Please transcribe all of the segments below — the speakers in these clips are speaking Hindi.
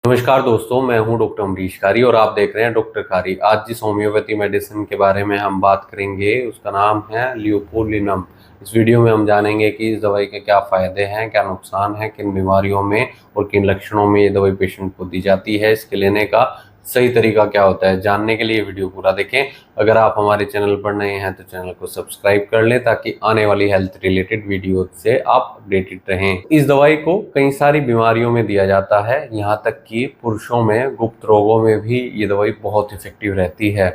नमस्कार दोस्तों, मैं हूं डॉक्टर अमरीश कारी और आप देख रहे हैं डॉक्टर कारी। आज जिस होम्योपैथी मेडिसिन के बारे में हम बात करेंगे उसका नाम है ल्यूपुलिनम। इस वीडियो में हम जानेंगे कि इस दवाई के क्या फ़ायदे हैं, क्या नुकसान हैं, किन बीमारियों में और किन लक्षणों में ये दवाई पेशेंट को दी जाती है, इसके लेने का सही तरीका क्या होता है। जानने के लिए वीडियो पूरा देखें। अगर आप हमारे चैनल पर नए हैं तो चैनल को सब्सक्राइब कर लें ताकि आने वाली हेल्थ रिलेटेड वीडियो से आप अपडेटेड रहें। इस दवाई को कई सारी बीमारियों में दिया जाता है, यहाँ तक कि पुरुषों में गुप्त रोगों में भी ये दवाई बहुत इफेक्टिव रहती है।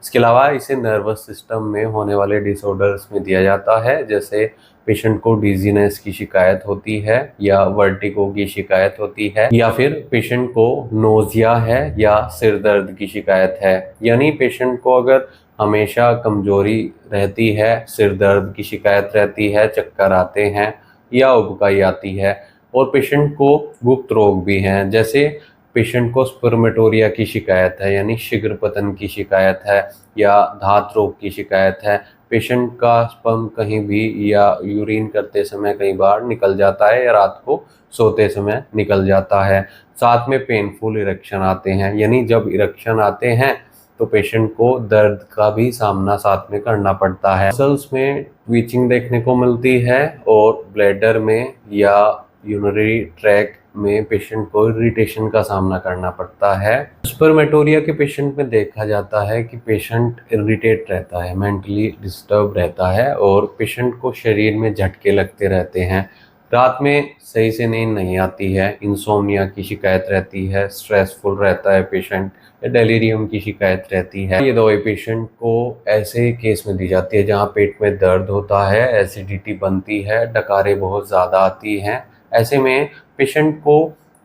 इसके अलावा इसे नर्वस सिस्टम में होने वाले डिसऑर्डर्स में दिया जाता है, जैसे पेशेंट को डिजीनेस की शिकायत होती है या वर्टिगो की शिकायत होती है, या फिर पेशेंट को नोजिया है या सिर दर्द की शिकायत है। यानी पेशेंट को अगर हमेशा कमजोरी रहती है, सिर दर्द की शिकायत रहती है, चक्कर आते हैं या उबकाई आती है, और पेशेंट को गुप्त रोग भी हैं, जैसे पेशेंट को स्पर्मेटोरिया की शिकायत है यानी शीघ्र पतन की शिकायत है, या धात रोग की शिकायत है, पेशेंट का स्पर्म कहीं भी या यूरिन करते समय कई बार निकल जाता है या रात को सोते समय निकल जाता है। साथ में पेनफुल इरेक्शन आते हैं, यानी जब इरेक्शन आते हैं तो पेशेंट को दर्द का भी सामना साथ में करना पड़ता है। मसल्स में ट्विचिंग देखने को मिलती है और ब्लैडर में या यूरिनरी ट्रैक में पेशेंट को इरिटेशन का सामना करना पड़ता है। स्पर्मेटोरिया के पेशेंट में देखा जाता है कि पेशेंट इरिटेट रहता है, मेंटली डिस्टर्ब रहता है और पेशेंट को शरीर में झटके लगते रहते हैं, रात में सही से नींद नहीं आती है, इंसोम्निया की शिकायत रहती है, स्ट्रेसफुल रहता है पेशेंट, या डेलीरियम की शिकायत रहती है। ये दवाई पेशेंट को ऐसे केस में दी जाती है जहाँ पेट में दर्द होता है, एसिडिटी बनती है, डकारें बहुत ज़्यादा आती हैं। ऐसे में पेशेंट को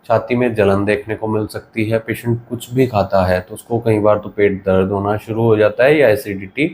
छाती में जलन देखने को मिल सकती है। पेशेंट कुछ भी खाता है तो उसको कई बार तो पेट दर्द होना शुरू हो जाता है या एसिडिटी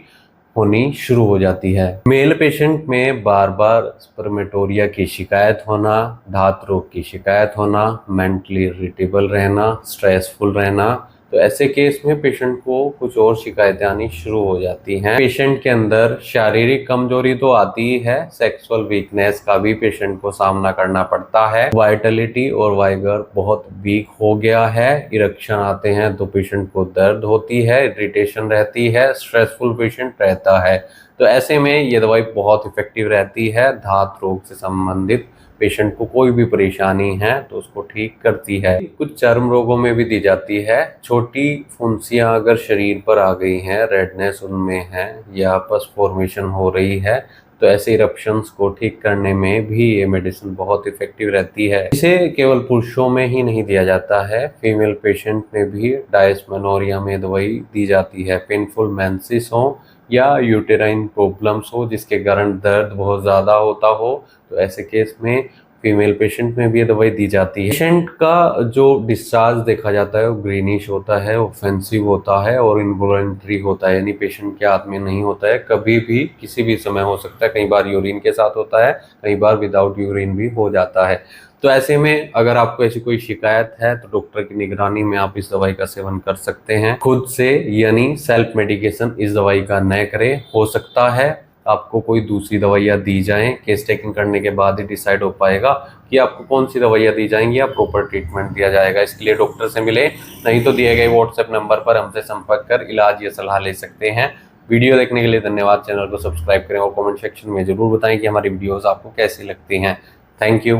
होनी शुरू हो जाती है। मेल पेशेंट में बार बार स्पर्मेटोरिया की शिकायत होना, धात रोग की शिकायत होना, मेंटली इरिटेबल रहना, स्ट्रेसफुल रहना, तो ऐसे केस में पेशेंट को कुछ और शिकायतें आनी शुरू हो जाती हैं। पेशेंट के अंदर शारीरिक कमजोरी तो आती ही है, सेक्सुअल वीकनेस का भी पेशेंट को सामना करना पड़ता है। वाइटलिटी और वाइगर बहुत वीक हो गया है, इरेक्शन आते हैं तो पेशेंट को दर्द होती है, इरिटेशन रहती है, स्ट्रेसफुल पेशेंट रहता है। तो ऐसे में ये दवाई बहुत इफेक्टिव रहती है। धात रोग से संबंधित पेशेंट को कोई भी परेशानी है तो उसको ठीक करती है। कुछ चर्म रोगों में भी दी जाती है। छोटी फुंसियां अगर शरीर पर आ गई हैं, रेडनेस उनमें है या पस फॉर्मेशन हो रही है, तो ऐसे इरप्शंस को ठीक करने में भी ये मेडिसिन बहुत इफेक्टिव रहती है। इसे केवल पुरुषों में ही नहीं दिया जाता है, फीमेल पेशेंट में भी डायस्मेनोरिया में दवाई दी जाती है। पेनफुल मेंसेस हो या यूटेराइन प्रॉब्लम्स हो जिसके कारण दर्द बहुत ज़्यादा होता हो, तो ऐसे केस में फीमेल पेशेंट में भी ये दवाई दी जाती है। पेशेंट का जो डिस्चार्ज देखा जाता है वो ग्रीनिश होता है, ऑफेंसिव होता है और इनवॉलंटरी होता है, यानी पेशेंट के हाथ में नहीं होता है, कभी भी किसी भी समय हो सकता है। कई बार यूरिन के साथ होता है, कई बार विदाउट यूरिन भी हो जाता है। तो ऐसे में अगर आपको ऐसी कोई शिकायत है तो डॉक्टर की निगरानी में आप इस दवाई का सेवन कर सकते हैं। खुद से यानी सेल्फ मेडिकेशन इस दवाई का न करें। हो सकता है आपको कोई दूसरी दवाइयाँ दी जाएं, केस टेकिंग करने के बाद ही डिसाइड हो पाएगा कि आपको कौन सी दवाइयाँ दी जाएंगी या प्रॉपर ट्रीटमेंट दिया जाएगा। इसके लिए डॉक्टर से मिले, नहीं तो दिए गए व्हाट्सएप नंबर पर हमसे संपर्क कर इलाज या सलाह ले सकते हैं। वीडियो देखने के लिए धन्यवाद। चैनल को सब्सक्राइब करें और कमेंट सेक्शन में जरूर बताएं कि हमारी वीडियोज़ आपको कैसी लगती हैं। Thank you.